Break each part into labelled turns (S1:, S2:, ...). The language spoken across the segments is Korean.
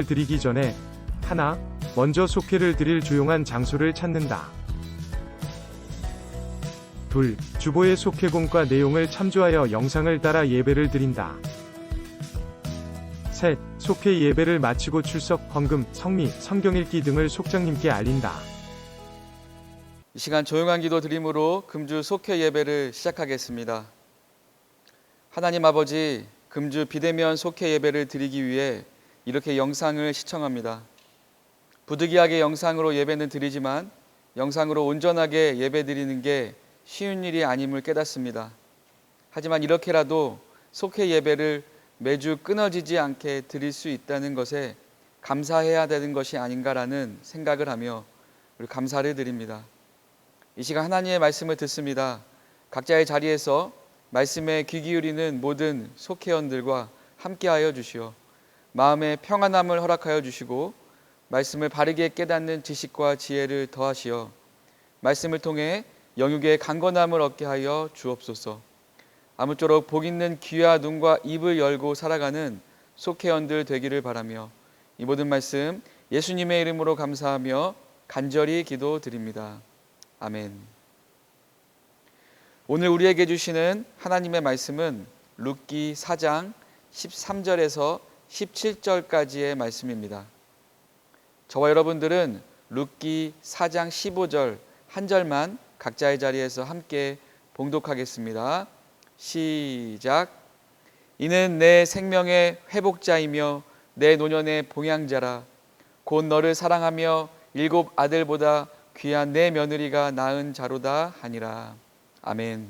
S1: 드리기 전에 하나, 먼저 속회를 드릴 조용한 장소를 찾는다. 둘, 주보의 속회공과 내용을 참조하여 영상을 따라 예배를 드린다. 셋, 속회 예배를 마치고 출석, 헌금, 성미, 성경 읽기 등을 속장님께 알린다.
S2: 이 시간 조용한 기도 드림으로 금주 속회 예배를 시작하겠습니다. 하나님 아버지, 금주 비대면 속회 예배를 드리기 위해 이렇게 영상을 시청합니다. 부득이하게 영상으로 예배는 드리지만 영상으로 온전하게 예배 드리는 게 쉬운 일이 아님을 깨닫습니다. 하지만 이렇게라도 속회 예배를 매주 끊어지지 않게 드릴 수 있다는 것에 감사해야 되는 것이 아닌가라는 생각을 하며 우리 감사를 드립니다. 이 시간 하나님의 말씀을 듣습니다. 각자의 자리에서 말씀에 귀 기울이는 모든 속회원들과 함께하여 주시어 마음의 평안함을 허락하여 주시고 말씀을 바르게 깨닫는 지식과 지혜를 더하시어 말씀을 통해 영육의 강건함을 얻게 하여 주옵소서. 아무쪼록 복 있는 귀와 눈과 입을 열고 살아가는 속회원들 되기를 바라며 이 모든 말씀 예수님의 이름으로 감사하며 간절히 기도드립니다. 아멘. 오늘 우리에게 주시는 하나님의 말씀은 룻기 4장 13절에서 17절까지의 말씀입니다. 저와 여러분들은 룻기 4장 15절 한 절만 각자의 자리에서 함께 봉독하겠습니다. 시작. 이는 내 생명의 회복자이며 내 노년의 봉양자라. 곧 너를 사랑하며 7 아들보다 귀한 내 며느리가 낳은 자로다 하니라. 아멘.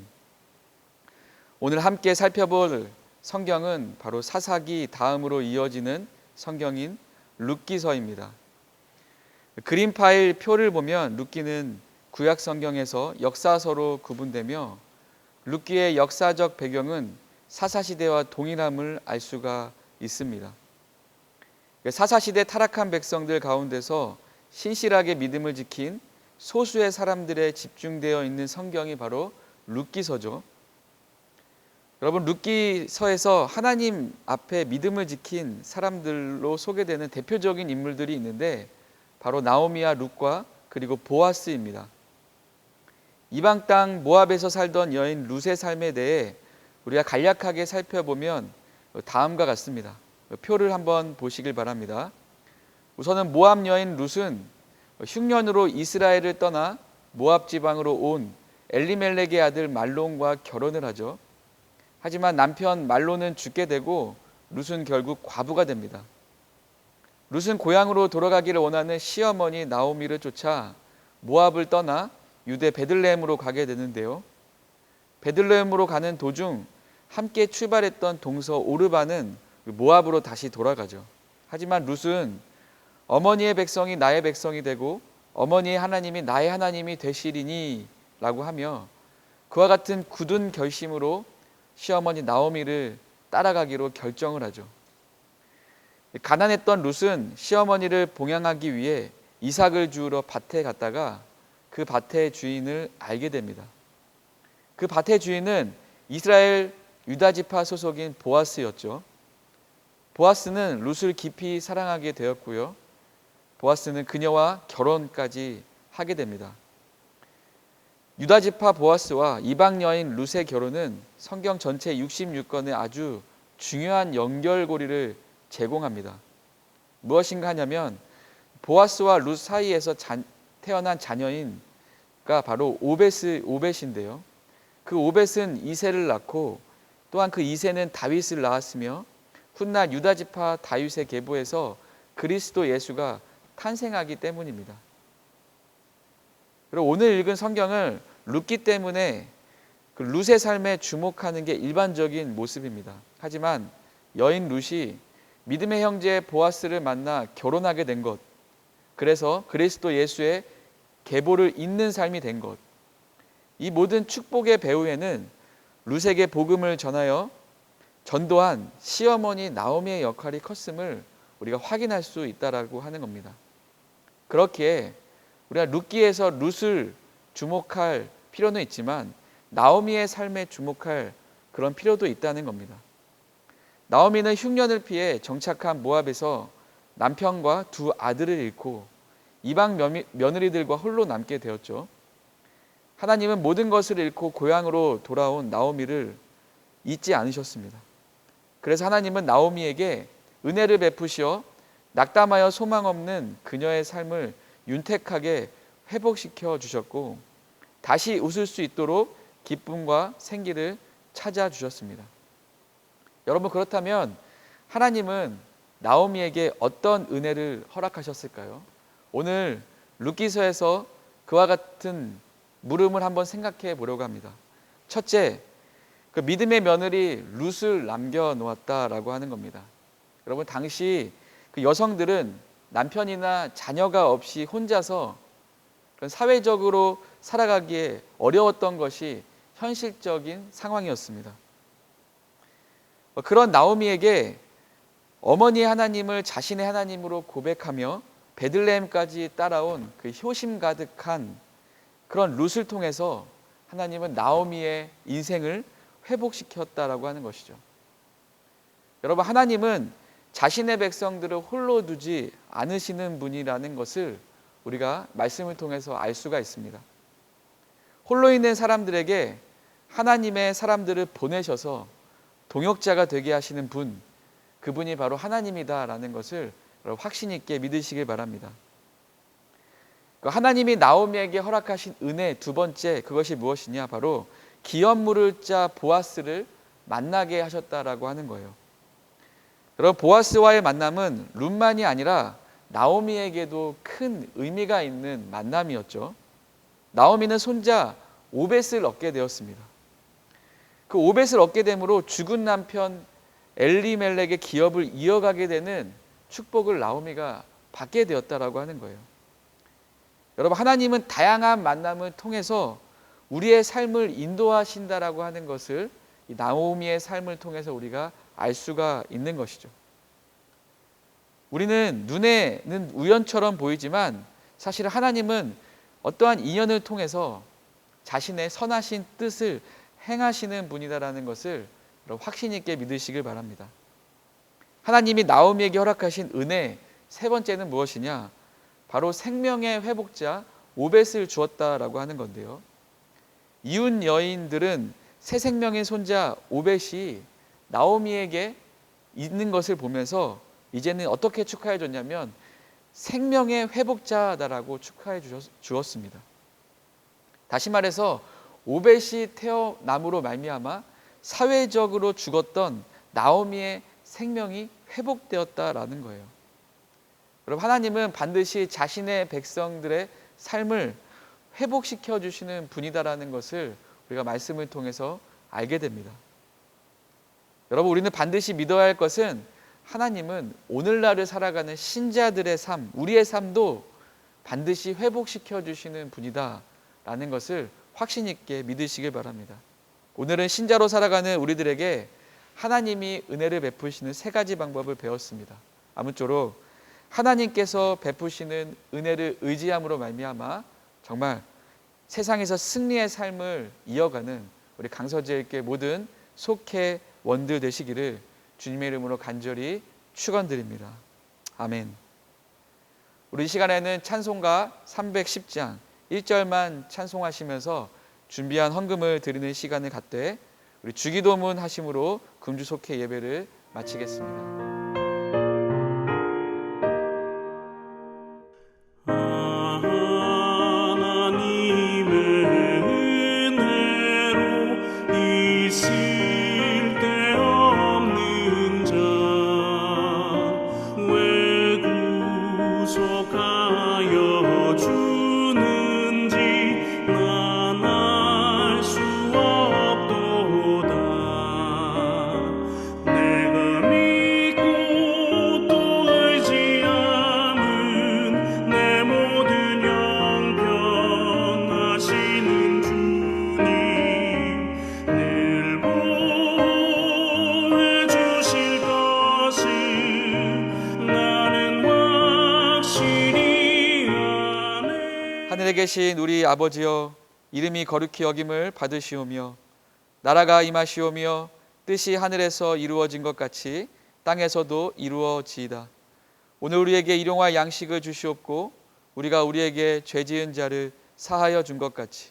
S2: 오늘 함께 살펴볼 성경은 바로 사사기 다음으로 이어지는 성경인 룻기서입니다. 그림 파일 표를 보면 룻기는 구약 성경에서 역사서로 구분되며 룻기의 역사적 배경은 사사시대와 동일함을 알 수가 있습니다. 사사시대 타락한 백성들 가운데서 신실하게 믿음을 지킨 소수의 사람들에 집중되어 있는 성경이 바로 룻기서죠. 여러분, 룻기서에서 하나님 앞에 믿음을 지킨 사람들로 소개되는 대표적인 인물들이 있는데 바로 나오미와 룻과 그리고 보아스입니다. 이방 땅 모압에서 살던 여인 룻의 삶에 대해 우리가 간략하게 살펴보면 다음과 같습니다. 표를 한번 보시길 바랍니다. 우선은 모압 여인 룻은 흉년으로 이스라엘을 떠나 모압 지방으로 온 엘리멜렉의 아들 말론과 결혼을 하죠. 하지만 남편 말론은 죽게 되고 룻은 결국 과부가 됩니다. 룻은 고향으로 돌아가기를 원하는 시어머니 나오미를 쫓아 모압을 떠나 유대 베들레헴으로 가게 되는데요. 베들레헴으로 가는 도중 함께 출발했던 동서 오르바는 모압으로 다시 돌아가죠. 하지만 룻은 어머니의 백성이 나의 백성이 되고 어머니의 하나님이 나의 하나님이 되시리니 라고 하며 그와 같은 굳은 결심으로 시어머니 나오미를 따라가기로 결정을 하죠. 가난했던 룻은 시어머니를 봉양하기 위해 이삭을 주우러 밭에 갔다가 그 밭의 주인을 알게 됩니다. 그 밭의 주인은 이스라엘 유다지파 소속인 보아스였죠. 보아스는 룻을 깊이 사랑하게 되었고요. 보아스는 그녀와 결혼까지 하게 됩니다. 유다지파 보아스와 이방 여인 룻의 결혼은 성경 전체 66권의 아주 중요한 연결고리를 제공합니다. 무엇인가 하냐면 보아스와 룻 사이에서 태어난 자녀인가 바로 오벳인데요. 그 오벳은 이새를 낳고 또한 그 이새는 다윗을 낳았으며 훗날 유다지파 다윗의 계보에서 그리스도 예수가 탄생하기 때문입니다. 그리고 오늘 읽은 성경을 룻기 때문에 그 룻의 삶에 주목하는 게 일반적인 모습입니다. 하지만 여인 룻이 믿음의 형제 보아스를 만나 결혼하게 된 것, 그래서 그리스도 예수의 계보를 잇는 삶이 된 것, 이 모든 축복의 배후에는 룻에게 복음을 전하여 전도한 시어머니 나오미의 역할이 컸음을 우리가 확인할 수 있다라고 하는 겁니다. 그렇기에 우리가 룻기에서 룻을 주목할 필요는 있지만 나오미의 삶에 주목할 그런 필요도 있다는 겁니다. 나오미는 흉년을 피해 정착한 모압에서 남편과 두 아들을 잃고 이방 며느리들과 홀로 남게 되었죠. 하나님은 모든 것을 잃고 고향으로 돌아온 나오미를 잊지 않으셨습니다. 그래서 하나님은 나오미에게 은혜를 베푸시어 낙담하여 소망 없는 그녀의 삶을 윤택하게 회복시켜 주셨고 다시 웃을 수 있도록 기쁨과 생기를 찾아주셨습니다. 여러분, 그렇다면 하나님은 나오미에게 어떤 은혜를 허락하셨을까요? 오늘 룻기서에서 그와 같은 물음을 한번 생각해 보려고 합니다. 첫째, 그 믿음의 며느리 룻을 남겨놓았다라고 하는 겁니다. 여러분, 당시 그 여성들은 남편이나 자녀가 없이 혼자서 그런 사회적으로 살아가기에 어려웠던 것이 현실적인 상황이었습니다. 그런 나오미에게 어머니의 하나님을 자신의 하나님으로 고백하며 베들레헴까지 따라온 그 효심 가득한 그런 룻을 통해서 하나님은 나오미의 인생을 회복시켰다라고 하는 것이죠. 여러분, 하나님은 자신의 백성들을 홀로 두지 않으시는 분이라는 것을 우리가 말씀을 통해서 알 수가 있습니다. 홀로 있는 사람들에게 하나님의 사람들을 보내셔서 동역자가 되게 하시는 분, 그분이 바로 하나님이다라는 것을 확신 있게 믿으시길 바랍니다. 하나님이 나오미에게 허락하신 은혜 두 번째, 그것이 무엇이냐? 바로 기업 물을 자 보아스를 만나게 하셨다라고 하는 거예요. 여러분, 보아스와의 만남은 룻만이 아니라 나오미에게도 큰 의미가 있는 만남이었죠. 나오미는 손자 오벳을 얻게 되었습니다. 그 오벳을 얻게 되므로 죽은 남편 엘리멜렉의 기업을 이어가게 되는 축복을 나오미가 받게 되었다라고 하는 거예요. 여러분, 하나님은 다양한 만남을 통해서 우리의 삶을 인도하신다라고 하는 것을 이 나오미의 삶을 통해서 우리가 알 수가 있는 것이죠. 우리는 눈에는 우연처럼 보이지만 사실 하나님은 어떠한 인연을 통해서 자신의 선하신 뜻을 행하시는 분이다라는 것을 확신 있게 믿으시길 바랍니다. 하나님이 나오미에게 허락하신 은혜 세 번째는 무엇이냐? 바로 생명의 회복자 오벳을 주었다라고 하는 건데요. 이웃 여인들은 새 생명의 손자 오벳이 나오미에게 있는 것을 보면서 이제는 어떻게 축하해 줬냐면 생명의 회복자다라고 축하해 주었습니다. 다시 말해서 오벳이 태어남으로 말미암아 사회적으로 죽었던 나오미의 생명이 회복되었다라는 거예요. 여러분, 하나님은 반드시 자신의 백성들의 삶을 회복시켜 주시는 분이다라는 것을 우리가 말씀을 통해서 알게 됩니다. 여러분, 우리는 반드시 믿어야 할 것은 하나님은 오늘날을 살아가는 신자들의 삶, 우리의 삶도 반드시 회복시켜 주시는 분이다라는 것을 확신 있게 믿으시길 바랍니다. 오늘은 신자로 살아가는 우리들에게 하나님이 은혜를 베푸시는 세 가지 방법을 배웠습니다. 아무쪼록 하나님께서 베푸시는 은혜를 의지함으로 말미암아 정말 세상에서 승리의 삶을 이어가는 우리 강서제일교회 모든 속회 원들 되시기를 주님의 이름으로 간절히 축원드립니다. 아멘. 우리 이 시간에는 찬송가 310장 1절만 찬송하시면서 준비한 헌금을 드리는 시간을 갖되 우리 주기도문 하심으로 금주 속회 예배를 마치겠습니다. 하늘에 계신 우리 아버지여, 이름이 거룩히 여김을 받으시오며 나라가 임하시오며 뜻이 하늘에서 이루어진 것 같이 땅에서도 이루어지이다. 오늘 우리에게 일용할 양식을 주시옵고 우리가 우리에게 죄 지은 자를 사하여 준 것 같이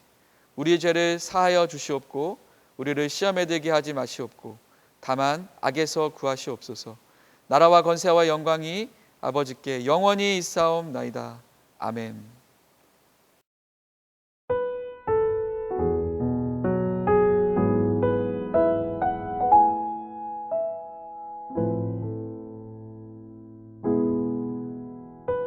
S2: 우리의 죄를 사하여 주시옵고 우리를 시험에 들게 하지 마시옵고 다만 악에서 구하시옵소서. 나라와 권세와 영광이 아버지께 영원히 있사옵나이다. 아멘.